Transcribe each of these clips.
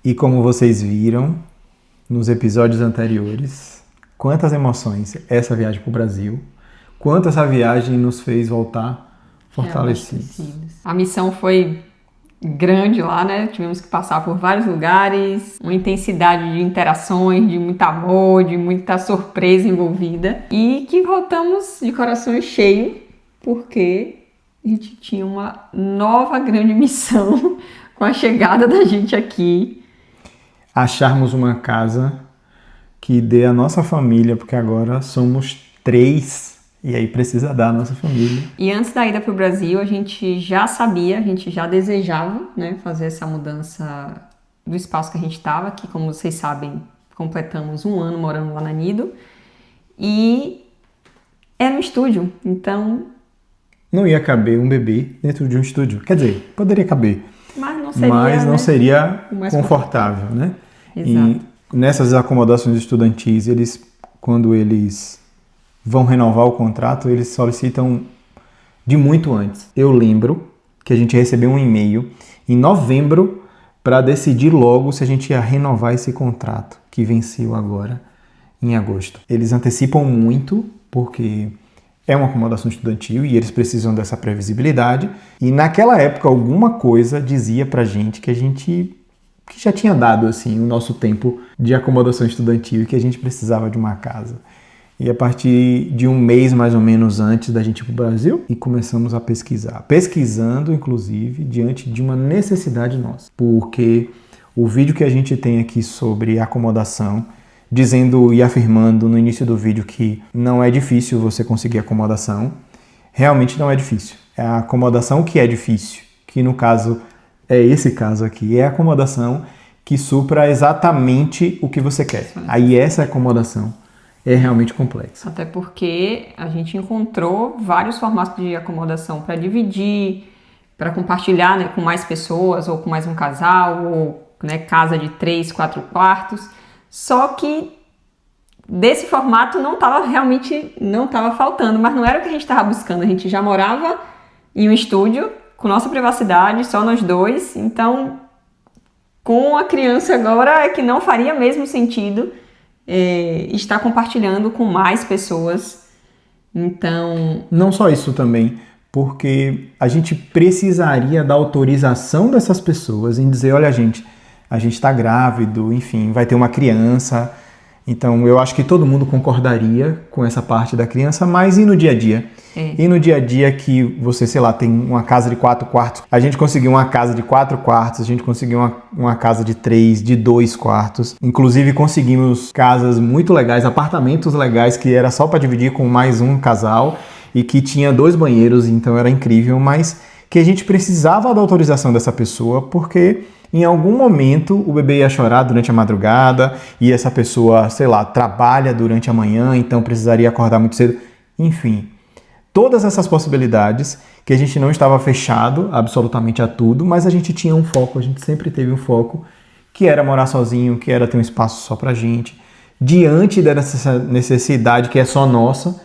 E como vocês viram nos episódios anteriores, quantas emoções essa viagem para o Brasil, quanto essa viagem nos fez voltar fortalecidos. A missão foi grande lá, né? Tivemos que passar por vários lugares, uma intensidade de interações, de muito amor, de muita surpresa envolvida. E que voltamos de coração cheio, porque a gente tinha uma nova grande missão com a chegada da gente aqui. Acharmos uma casa que dê a nossa família, porque agora somos 3, e aí precisa dar a nossa família. E antes da ida para o Brasil, a gente já sabia, a gente já desejava, né, fazer essa mudança do espaço que a gente estava, que, como vocês sabem, completamos 1 ano morando lá na Nido. E é no estúdio, então... Não ia caber um bebê dentro de um estúdio. Quer dizer, poderia caber, mas não seria mais confortável, né? Exato. E nessas acomodações estudantis, quando eles vão renovar o contrato, eles solicitam de muito antes. Eu lembro que a gente recebeu um e-mail em novembro para decidir logo se a gente ia renovar esse contrato, que venceu agora em agosto. Eles antecipam muito, porque é uma acomodação estudantil e eles precisam dessa previsibilidade. E naquela época, alguma coisa dizia pra gente que já tinha dado assim o nosso tempo de acomodação estudantil e que a gente precisava de uma casa. E a partir de um mês mais ou menos antes da gente ir para o Brasil, e começamos a pesquisar. Pesquisando, inclusive, diante de uma necessidade nossa. Porque o vídeo que a gente tem aqui sobre acomodação, dizendo e afirmando no início do vídeo que não é difícil você conseguir acomodação, realmente não é difícil. É a acomodação que é difícil, que no caso é esse caso aqui, é a acomodação que supra exatamente o que você quer. Aí essa acomodação é realmente complexa. Até porque a gente encontrou vários formatos de acomodação para dividir, para compartilhar, né, com mais pessoas, ou com mais um casal, ou, né, casa de 3, 4 quartos. Só que desse formato não estava faltando, mas não era o que a gente estava buscando. A gente já morava em um estúdio, com nossa privacidade, só nós dois. Então, com a criança agora é que não faria mesmo sentido estar compartilhando com mais pessoas. Então... Não só isso também, porque a gente precisaria da autorização dessas pessoas em dizer, olha, a gente está grávido, enfim, vai ter uma criança. Então eu acho que todo mundo concordaria com essa parte da criança, mas e no dia a dia? E no dia a dia que você, sei lá, tem uma casa de 4 quartos, a gente conseguiu uma casa de 4 quartos, a gente conseguiu uma casa de 3, de 2 quartos. Inclusive conseguimos casas muito legais, apartamentos legais que era só para dividir com mais um casal e que tinha 2 banheiros, então era incrível, mas que a gente precisava da autorização dessa pessoa porque em algum momento o bebê ia chorar durante a madrugada e essa pessoa, sei lá, trabalha durante a manhã, então precisaria acordar muito cedo. Enfim, todas essas possibilidades que a gente não estava fechado absolutamente a tudo, mas a gente tinha um foco, a gente sempre teve um foco, que era morar sozinho, que era ter um espaço só pra gente, diante dessa necessidade que é só nossa,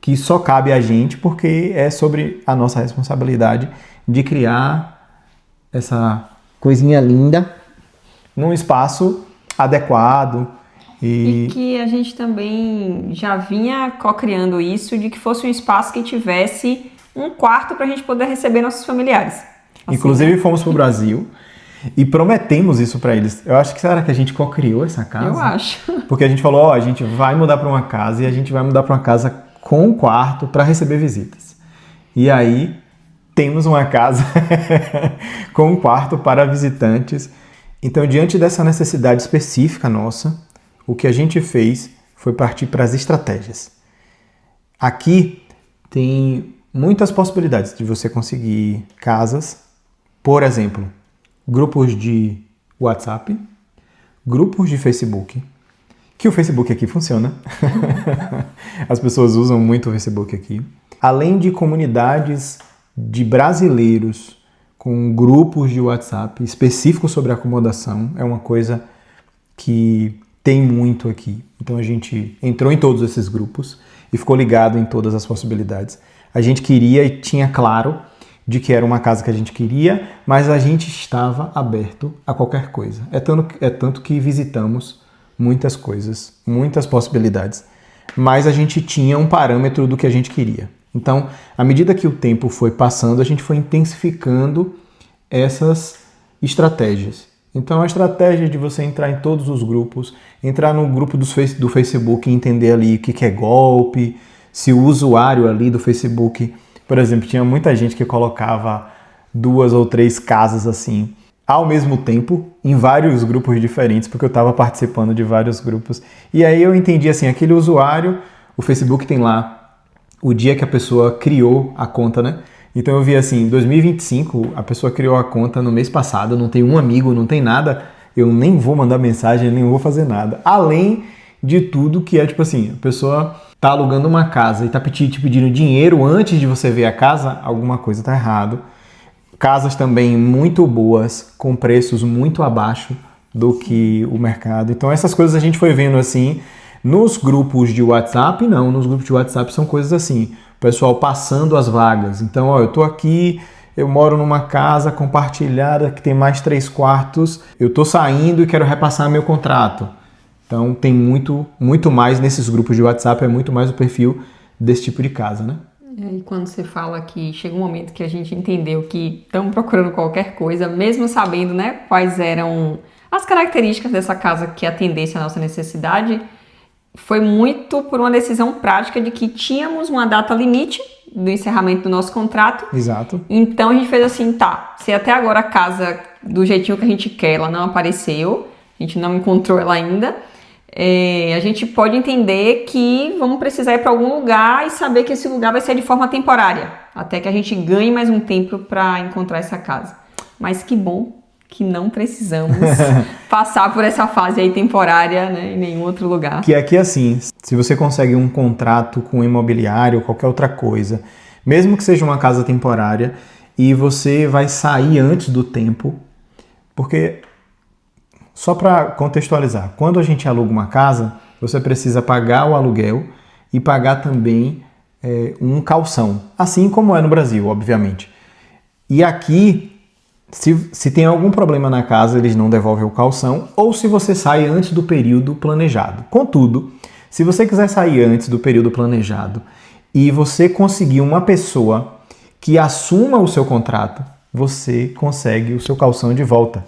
que só cabe a gente, porque é sobre a nossa responsabilidade de criar essa coisinha linda num espaço adequado. E que a gente também já vinha co-criando isso, de que fosse um espaço que tivesse um quarto para a gente poder receber nossos familiares. Assim, inclusive fomos para o Brasil e prometemos isso para eles. Eu acho que será que a gente co-criou essa casa? Eu acho. Porque a gente falou, a gente vai mudar para uma casa e a gente vai mudar para uma casa com um quarto para receber visitas. E aí temos uma casa com um quarto para visitantes. Então, diante dessa necessidade específica nossa, o que a gente fez foi partir para as estratégias. Aqui tem muitas possibilidades de você conseguir casas, por exemplo, grupos de WhatsApp, grupos de Facebook, que o Facebook aqui funciona. As pessoas usam muito o Facebook aqui. Além de comunidades de brasileiros com grupos de WhatsApp específicos sobre acomodação, é uma coisa que tem muito aqui. Então a gente entrou em todos esses grupos e ficou ligado em todas as possibilidades. A gente queria e tinha claro de que era uma casa que a gente queria, mas a gente estava aberto a qualquer coisa. É tanto que visitamos muitas coisas, muitas possibilidades, mas a gente tinha um parâmetro do que a gente queria. Então, à medida que o tempo foi passando, a gente foi intensificando essas estratégias. Então, a estratégia de você entrar em todos os grupos, entrar no grupo do Facebook e entender ali o que é golpe, se o usuário ali do Facebook, por exemplo, tinha muita gente que colocava 2 ou 3 casas assim, ao mesmo tempo, em vários grupos diferentes, porque eu estava participando de vários grupos. E aí eu entendi assim, aquele usuário, o Facebook tem lá o dia que a pessoa criou a conta, né? Então eu vi assim, em 2025, a pessoa criou a conta no mês passado, não tem um amigo, não tem nada, eu nem vou mandar mensagem, nem vou fazer nada. Além de tudo que é tipo assim, a pessoa tá alugando uma casa e tá te pedindo dinheiro antes de você ver a casa, alguma coisa tá errado. Casas também muito boas, com preços muito abaixo do que o mercado. Então essas coisas a gente foi vendo assim, nos grupos de WhatsApp, não, nos grupos de WhatsApp são coisas assim, o pessoal passando as vagas. Então, ó, eu tô aqui, eu moro numa casa compartilhada que tem mais 3 quartos, eu tô saindo e quero repassar meu contrato. Então tem muito mais nesses grupos de WhatsApp, é muito mais o perfil desse tipo de casa, né? E quando você fala que chega um momento que a gente entendeu que estamos procurando qualquer coisa, mesmo sabendo, né, quais eram as características dessa casa que atendesse a nossa necessidade, foi muito por uma decisão prática de que tínhamos uma data limite do encerramento do nosso contrato. Exato. Então a gente fez assim, tá, se até agora a casa do jeitinho que a gente quer, ela não apareceu, a gente não encontrou ela ainda, a gente pode entender que vamos precisar ir para algum lugar e saber que esse lugar vai ser de forma temporária, até que a gente ganhe mais um tempo para encontrar essa casa. Mas que bom que não precisamos passar por essa fase aí temporária, né, em nenhum outro lugar. Que aqui assim, se você consegue um contrato com um imobiliário ou qualquer outra coisa, mesmo que seja uma casa temporária, e você vai sair antes do tempo, porque, só para contextualizar, quando a gente aluga uma casa, você precisa pagar o aluguel e pagar também um calção, assim como é no Brasil, obviamente. E aqui, se tem algum problema na casa, eles não devolvem o calção, ou se você sai antes do período planejado. Contudo, se você quiser sair antes do período planejado e você conseguir uma pessoa que assuma o seu contrato, você consegue o seu calção de volta.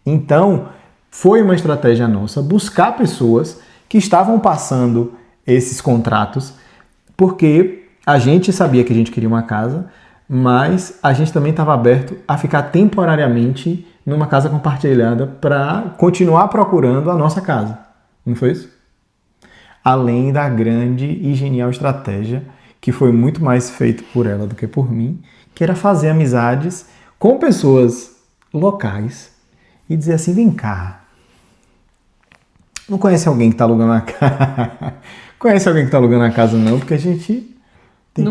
Então, foi uma estratégia nossa buscar pessoas que estavam passando esses contratos, porque a gente sabia que a gente queria uma casa, mas a gente também estava aberto a ficar temporariamente numa casa compartilhada para continuar procurando a nossa casa. Não foi isso? Além da grande e genial estratégia, que foi muito mais feito por ela do que por mim, que era fazer amizades com pessoas locais e dizer assim, vem cá, não conhece alguém que está alugando a casa? Conhece alguém que está alugando a casa não, porque a gente tem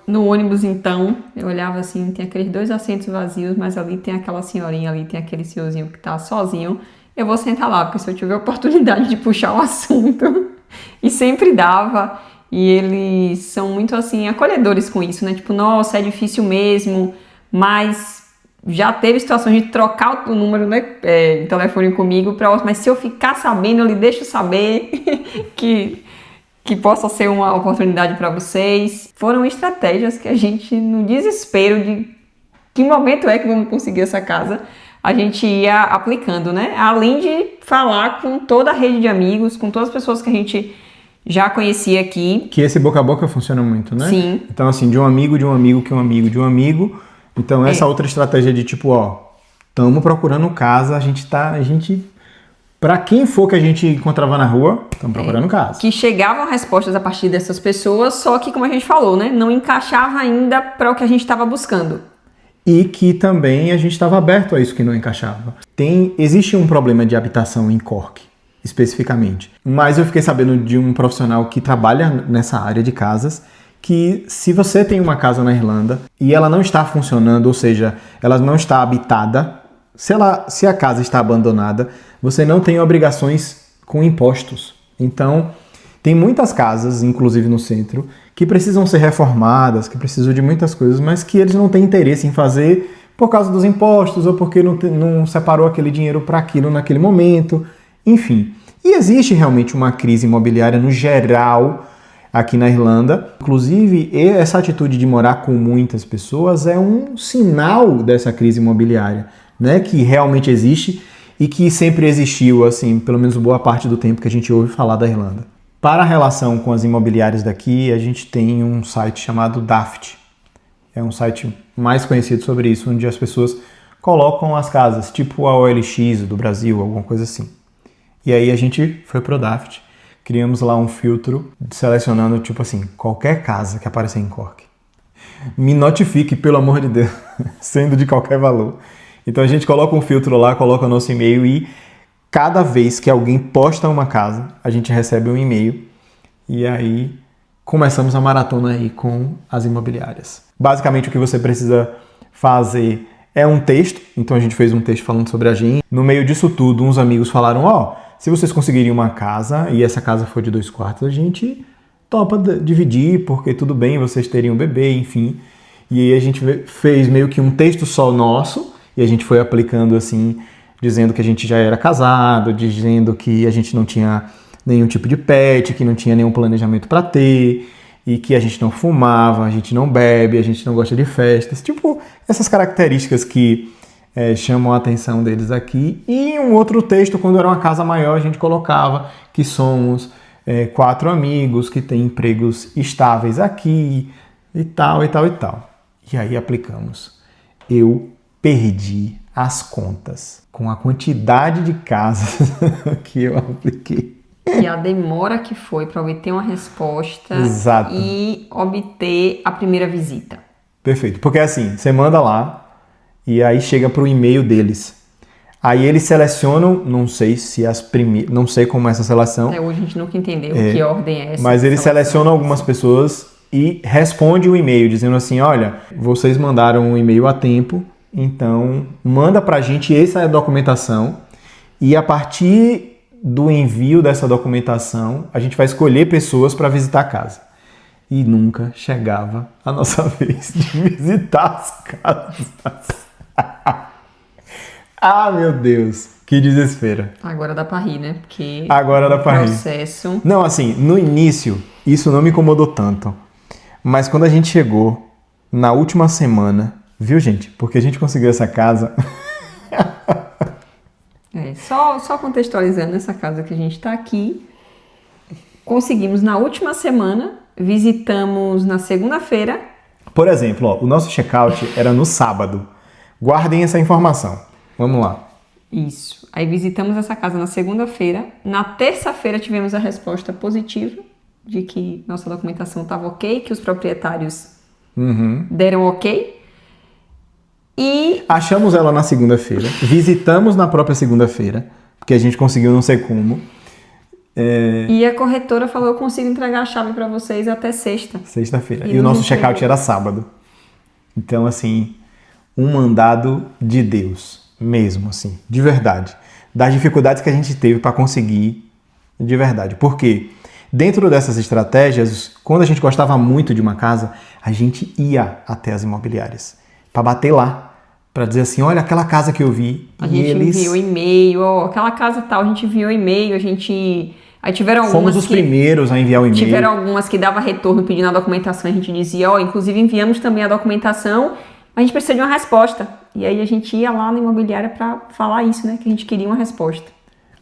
no ônibus, então, eu olhava assim, tem aqueles 2 assentos vazios, mas ali tem aquela senhorinha, ali tem aquele senhorzinho que tá sozinho, eu vou sentar lá, porque se eu tiver a oportunidade de puxar o assunto, e sempre dava, e eles são muito assim, acolhedores com isso, né, tipo, nossa, é difícil mesmo, mas já teve situações de trocar o número, né, de telefone comigo, mas se eu ficar sabendo, eu lhe deixo saber que possa ser uma oportunidade para vocês. Foram estratégias que a gente, no desespero de que momento é que vamos conseguir essa casa, a gente ia aplicando, né? Além de falar com toda a rede de amigos, com todas as pessoas que a gente já conhecia aqui. Que esse boca a boca funciona muito, né? Sim. Então, assim, de um amigo, que um amigo, de um amigo. Então, essa outra estratégia de tipo, ó, estamos procurando casa, para quem for que a gente encontrava na rua, estamos procurando casa. Que chegavam respostas a partir dessas pessoas, só que, como a gente falou, né, não encaixava ainda para o que a gente estava buscando. E que também a gente estava aberto a isso que não encaixava. Existe um problema de habitação em Cork, especificamente. Mas eu fiquei sabendo de um profissional que trabalha nessa área de casas, que se você tem uma casa na Irlanda e ela não está funcionando, ou seja, ela não está habitada, se a casa está abandonada, você não tem obrigações com impostos. Então, Tem muitas casas, inclusive no centro, que precisam ser reformadas, que precisam de muitas coisas, mas que eles não têm interesse em fazer por causa dos impostos ou porque não separou aquele dinheiro para aquilo naquele momento, enfim. E existe realmente uma crise imobiliária no geral aqui na Irlanda. Inclusive, essa atitude de morar com muitas pessoas é um sinal dessa crise imobiliária, né, que realmente existe e que sempre existiu, assim, pelo menos boa parte do tempo que a gente ouve falar da Irlanda. Para a relação com as imobiliárias daqui, a gente tem um site chamado Daft. É um site mais conhecido sobre isso, onde as pessoas colocam as casas, tipo a OLX do Brasil, alguma coisa assim. E aí a gente foi pro Daft, criamos lá um filtro selecionando, tipo assim, qualquer casa que aparecer em Cork. Me notifique, pelo amor de Deus, sendo de qualquer valor. Então a gente coloca um filtro lá, coloca nosso e-mail e cada vez que alguém posta uma casa, a gente recebe um e-mail e aí começamos a maratona aí com as imobiliárias. Basicamente o que você precisa fazer é um texto, então a gente fez um texto falando sobre a gente. No meio disso tudo, uns amigos falaram, se vocês conseguirem uma casa e essa casa for de 2 quartos, a gente topa dividir, porque tudo bem, vocês teriam um bebê, enfim. E aí a gente fez meio que um texto só nosso e a gente foi aplicando assim, dizendo que a gente já era casado, dizendo que a gente não tinha nenhum tipo de pet, que não tinha nenhum planejamento para ter, e que a gente não fumava, a gente não bebe, a gente não gosta de festas, tipo essas características que chamam a atenção deles aqui. E um outro texto, quando era uma casa maior, a gente colocava que somos 4 amigos, que têm empregos estáveis aqui, e tal, e tal, e tal. E aí aplicamos. Eu perdi as contas com a quantidade de casas que eu apliquei. E a demora que foi para obter uma resposta. Exato. E obter a primeira visita. Perfeito, porque assim, você manda lá e aí chega para o e-mail deles. Aí eles selecionam, não sei se não sei como é essa seleção. Hoje a gente nunca entendeu que ordem é essa. Mas eles selecionam algumas pessoas e responde o e-mail dizendo assim, olha, vocês mandaram um e-mail a tempo, então manda pra gente essa documentação e a partir do envio dessa documentação a gente vai escolher pessoas para visitar a casa. E nunca chegava a nossa vez de visitar as casas. Ah, meu Deus, que desespero. Agora dá pra rir, né? Porque agora dá pra rir. Processo. Não, assim, no início isso não me incomodou tanto. Mas quando a gente chegou na última semana, viu, gente? Porque a gente conseguiu essa casa. Só contextualizando essa casa que a gente tá aqui. Conseguimos na última semana, visitamos na segunda-feira. Por exemplo, o nosso check-out era no sábado. Guardem essa informação. Vamos lá. Isso. Aí visitamos essa casa na segunda-feira. Na terça-feira tivemos a resposta positiva de que nossa documentação estava ok, que os proprietários deram ok. E achamos ela na segunda-feira. Visitamos na própria segunda-feira, porque a gente conseguiu não sei como. E a corretora falou, eu consigo entregar a chave para vocês até sexta. Sexta-feira. E o nosso check-out era sábado. Então, assim, um mandado de Deus. Mesmo, assim, de verdade. Das dificuldades que a gente teve para conseguir de verdade. Por quê? Dentro dessas estratégias, quando a gente gostava muito de uma casa, a gente ia até as imobiliárias para bater lá. Para dizer assim, olha aquela casa que eu vi. A gente enviou e-mail, aquela casa tal, a gente enviou e-mail, Aí tiveram algumas fomos os primeiros a enviar o e-mail. Tiveram algumas que dava retorno pedindo a documentação, a gente dizia, inclusive enviamos também a documentação, mas a gente precisa de uma resposta. E aí a gente ia lá na imobiliária para falar isso, né, que a gente queria uma resposta.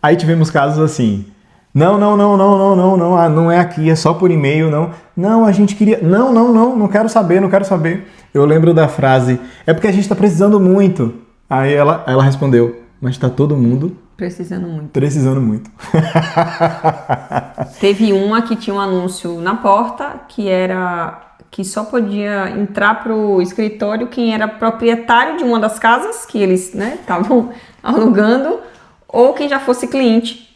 Aí tivemos casos assim, não é aqui, é só por e-mail, não, a gente queria, não quero saber. Eu lembro da frase, é porque a gente está precisando muito. Aí ela respondeu, mas está todo mundo precisando muito. Teve uma que tinha um anúncio na porta, que era que só podia entrar pro escritório quem era proprietário de uma das casas que eles estavam alugando, ou quem já fosse cliente.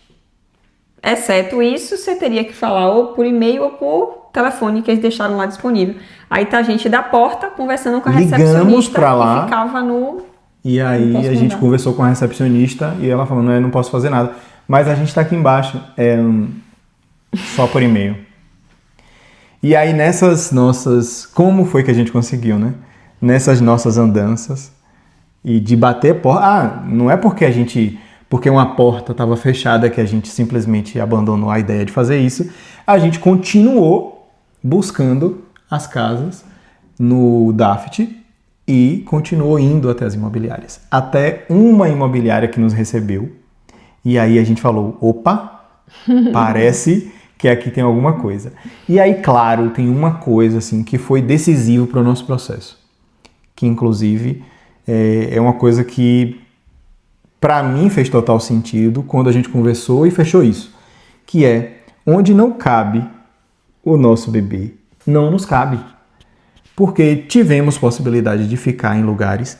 Exceto isso, você teria que falar ou por e-mail ou por telefone que eles deixaram lá disponível. Aí tá a gente da porta conversando com a recepcionista pra lá, que ficava no... E aí a gente conversou com a recepcionista e ela falou, não posso fazer nada. Mas a gente tá aqui embaixo. Só por e-mail. E aí nessas nossas... Como foi que a gente conseguiu, né? Nessas nossas andanças e de bater porta... não é porque uma porta estava fechada que a gente simplesmente abandonou a ideia de fazer isso. A gente continuou buscando as casas no Daft e continuou indo até as imobiliárias. Até uma imobiliária que nos recebeu. E aí a gente falou, opa, parece que aqui tem alguma coisa. E aí, claro, tem uma coisa assim que foi decisivo para o nosso processo. Que inclusive é uma coisa que para mim fez total sentido quando a gente conversou e fechou isso. Que é, onde não cabe o nosso bebê, não nos cabe. Porque tivemos possibilidade de ficar em lugares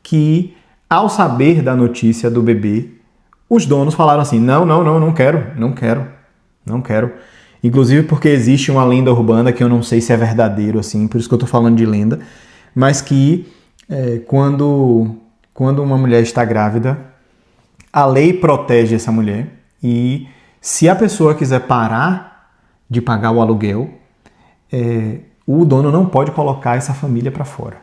que, ao saber da notícia do bebê, os donos falaram assim, não quero. Inclusive porque existe uma lenda urbana que eu não sei se é verdadeiro, assim, por isso que eu tô falando de lenda, mas que quando uma mulher está grávida, a lei protege essa mulher e se a pessoa quiser parar de pagar o aluguel, o dono não pode colocar essa família para fora.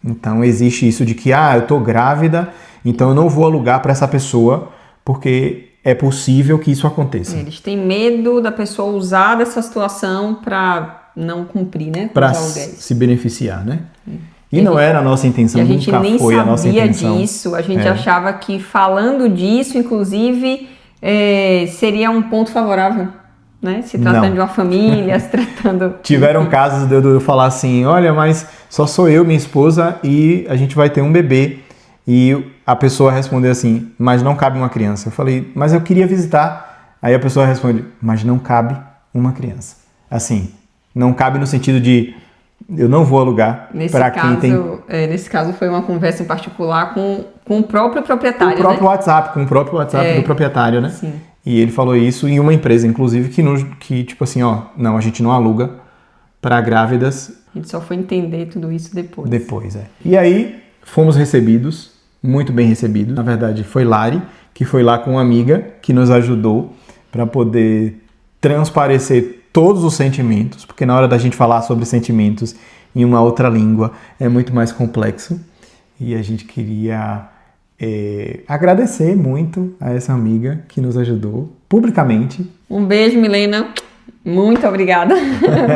Então existe isso de que, eu tô grávida, então eu não vou alugar para essa pessoa, porque é possível que isso aconteça. Eles têm medo da pessoa usar dessa situação para não cumprir, né? Para se beneficiar, né? E não era a nossa intenção, nunca foi a nossa intenção. A gente nem sabia disso, a gente achava que falando disso, inclusive, seria um ponto favorável, né? Se tratando de uma família, se tratando... Tiveram casos de eu falar assim, olha, mas só sou eu, minha esposa e a gente vai ter um bebê. E a pessoa respondeu assim, mas não cabe uma criança. Eu falei, mas eu queria visitar. Aí a pessoa responde, mas não cabe uma criança. Assim, não cabe no sentido de eu não vou alugar para quem tem... Nesse caso foi uma conversa em particular com o próprio proprietário, com o próprio WhatsApp do proprietário, né? Sim. E ele falou isso em uma empresa, inclusive, que tipo assim, não, a gente não aluga para grávidas. A gente só foi entender tudo isso depois. Depois. E aí fomos recebidos. Muito bem recebido. Na verdade, foi Lari, que foi lá com uma amiga que nos ajudou para poder transparecer todos os sentimentos, porque na hora da gente falar sobre sentimentos em uma outra língua é muito mais complexo. E a gente queria agradecer muito a essa amiga que nos ajudou publicamente. Um beijo, Milena. Muito obrigada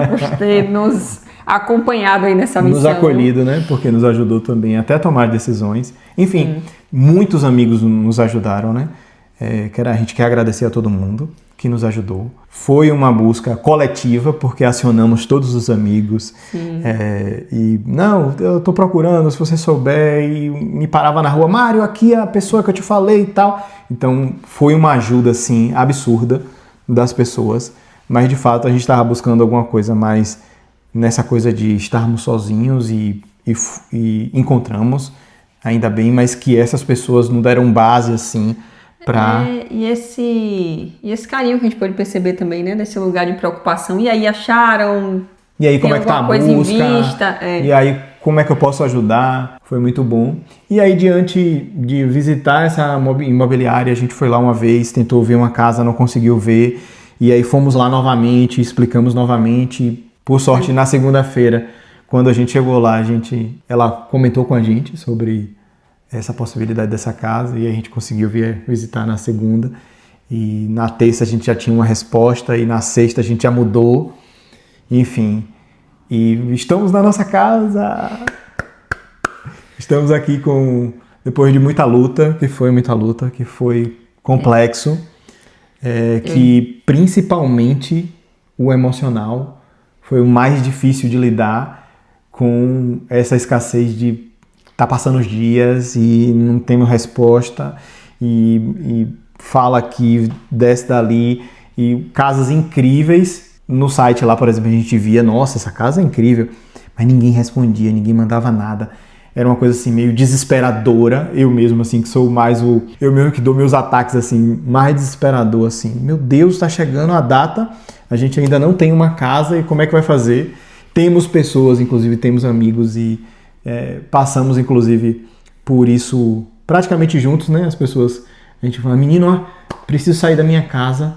por ter nos acompanhado aí nessa missão. Nos acolhido, né? Porque nos ajudou também até a tomar decisões. Enfim, muitos amigos nos ajudaram, né? A gente quer agradecer a todo mundo que nos ajudou. Foi uma busca coletiva, porque acionamos todos os amigos. Eu tô procurando, se você souber, e me parava na rua, Mário, aqui é a pessoa que eu te falei e tal. Então, foi uma ajuda, assim, absurda das pessoas. Mas, de fato, a gente estava buscando alguma coisa mais nessa coisa de estarmos sozinhos e encontramos, ainda bem, mas que essas pessoas não deram base, assim, para... E esse carinho que a gente pode perceber também, né, desse lugar de preocupação. E aí acharam... E aí como é que tá a busca? E aí como é que eu posso ajudar? Foi muito bom. E aí diante de visitar essa imobiliária, a gente foi lá uma vez, tentou ver uma casa, não conseguiu ver. E aí fomos lá novamente, explicamos novamente. Por sorte, na segunda-feira, quando a gente chegou lá, ela comentou com a gente sobre essa possibilidade dessa casa e a gente conseguiu vir visitar na segunda. E na terça a gente já tinha uma resposta e na sexta a gente já mudou. Enfim, e estamos na nossa casa. Estamos aqui depois de muita luta, que foi complexo, que principalmente o emocional foi o mais difícil de lidar com essa escassez de estar passando os dias e não temos resposta e fala aqui, desce dali e casas incríveis. No site lá, por exemplo, a gente via, nossa, essa casa é incrível, mas ninguém respondia, ninguém mandava nada. Era uma coisa assim meio desesperadora. Eu mesmo assim, que sou mais eu mesmo que dou meus ataques assim, mais desesperador assim. Meu Deus, está chegando a data, a gente ainda não tem uma casa e como é que vai fazer? Temos pessoas, inclusive temos amigos e passamos inclusive por isso praticamente juntos, né? As pessoas, a gente fala, menino, ó, preciso sair da minha casa,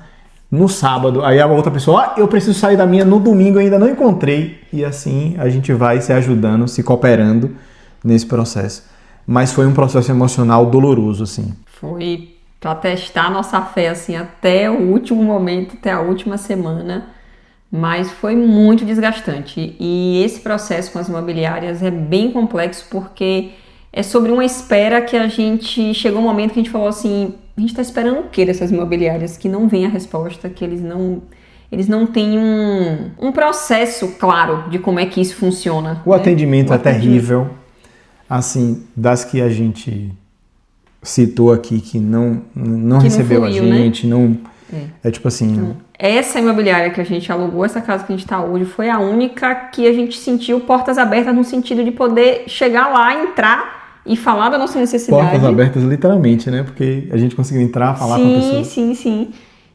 no sábado, aí a outra pessoa, eu preciso sair da minha no domingo, eu ainda não encontrei. E assim a gente vai se ajudando, se cooperando nesse processo. Mas foi um processo emocional doloroso, assim. Foi para testar a nossa fé, assim, até o último momento, até a última semana. Mas foi muito desgastante. E esse processo com as imobiliárias é bem complexo porque é sobre uma espera que a gente... Chegou um momento que a gente falou assim, a gente está esperando o quê dessas imobiliárias? Que não vem a resposta, que eles não têm um processo claro de como é que isso funciona. O atendimento é terrível. Assim, das que a gente citou aqui, que não recebeu não fluiu, a gente, né? não... É tipo assim... Então, essa imobiliária que a gente alugou, essa casa que a gente está hoje, foi a única que a gente sentiu portas abertas no sentido de poder chegar lá, entrar e falar da nossa necessidade. Portas abertas literalmente, né? Porque a gente conseguiu entrar, falar com a pessoa. Sim.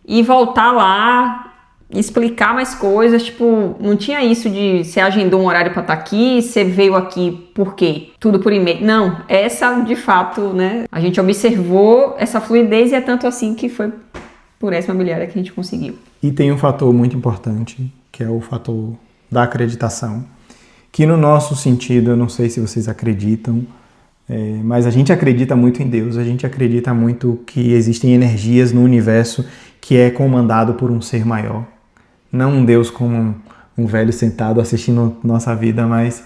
E voltar lá, explicar mais coisas, tipo, não tinha isso de você agendou um horário para estar aqui, você veio aqui por quê? Tudo por e-mail. Não, essa de fato, né? A gente observou essa fluidez e é tanto assim que foi por essa imobiliária que a gente conseguiu. E tem um fator muito importante, que é o fator da acreditação, que no nosso sentido, eu não sei se vocês acreditam, mas a gente acredita muito em Deus, a gente acredita muito que existem energias no universo que é comandado por um ser maior. Não um Deus como um velho sentado assistindo nossa vida, mas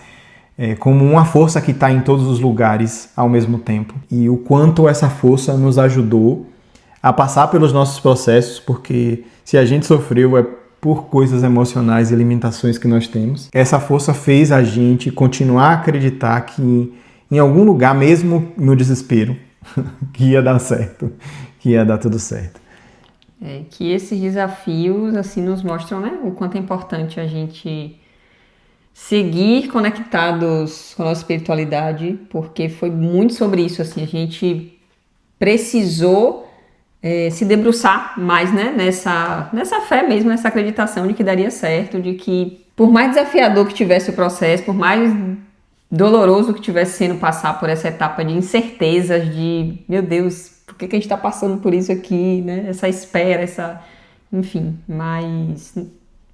como uma força que está em todos os lugares ao mesmo tempo. E o quanto essa força nos ajudou a passar pelos nossos processos, porque se a gente sofreu é por coisas emocionais e limitações que nós temos. Essa força fez a gente continuar a acreditar que em algum lugar, mesmo no desespero, que ia dar certo, que ia dar tudo certo. Que esses desafios assim nos mostram, né, o quanto é importante a gente seguir conectados com a nossa espiritualidade, porque foi muito sobre isso, assim, a gente precisou se debruçar mais, né, nessa fé mesmo, nessa acreditação de que daria certo, de que por mais desafiador que tivesse o processo, por mais doloroso que tivesse sendo passar por essa etapa de incertezas, de, meu Deus, por que a gente está passando por isso aqui, né, essa espera, enfim, mas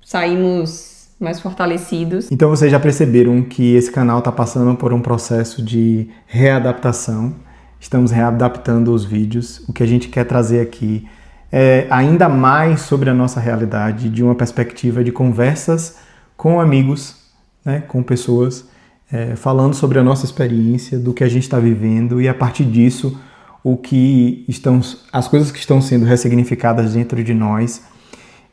saímos mais fortalecidos. Então vocês já perceberam que esse canal está passando por um processo de readaptação. Estamos readaptando os vídeos. O que a gente quer trazer aqui é ainda mais sobre a nossa realidade, de uma perspectiva de conversas com amigos, né, com pessoas, falando sobre a nossa experiência, do que a gente está vivendo e a partir disso as coisas que estão sendo ressignificadas dentro de nós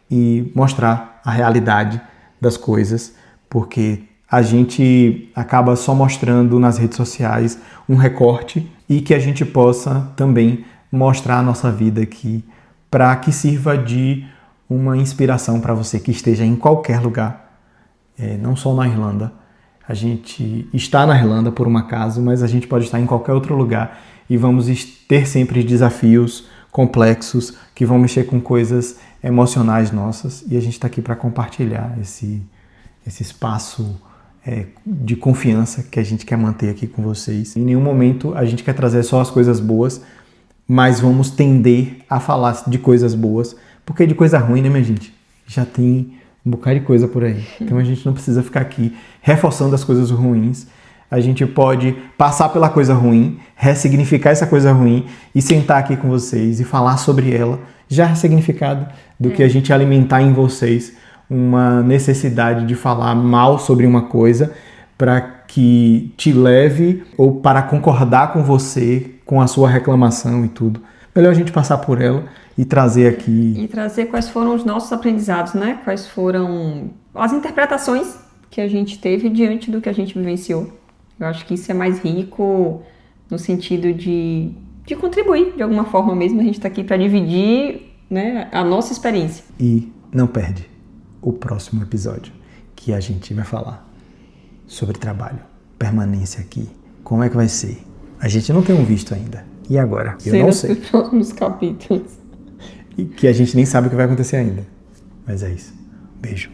e mostrar a realidade das coisas, porque a gente acaba só mostrando nas redes sociais um recorte e que a gente possa também mostrar a nossa vida aqui para que sirva de uma inspiração para você que esteja em qualquer lugar, não só na Irlanda. A gente está na Irlanda por um acaso, mas a gente pode estar em qualquer outro lugar e vamos ter sempre desafios complexos que vão mexer com coisas emocionais nossas e a gente está aqui para compartilhar esse espaço de confiança que a gente quer manter aqui com vocês. Em nenhum momento a gente quer trazer só as coisas boas, mas vamos tender a falar de coisas boas, porque de coisa ruim, né, minha gente? Já tem um bocado de coisa por aí. Então a gente não precisa ficar aqui reforçando as coisas ruins. A gente pode passar pela coisa ruim, ressignificar essa coisa ruim e sentar aqui com vocês e falar sobre ela, já ressignificada, do que a gente alimentar em vocês uma necessidade de falar mal sobre uma coisa para que te leve ou para concordar com você, com a sua reclamação e tudo. Melhor a gente passar por ela e trazer aqui... E trazer quais foram os nossos aprendizados, né? Quais foram as interpretações que a gente teve diante do que a gente vivenciou. Eu acho que isso é mais rico no sentido de contribuir de alguma forma mesmo. A gente está aqui para dividir, né, a nossa experiência. E não perde o próximo episódio, que a gente vai falar sobre trabalho, permanência aqui, como é que vai ser. A gente não tem um visto ainda. E agora? Eu não sei. Nos próximos capítulos. E que a gente nem sabe o que vai acontecer ainda. Mas é isso. Beijo.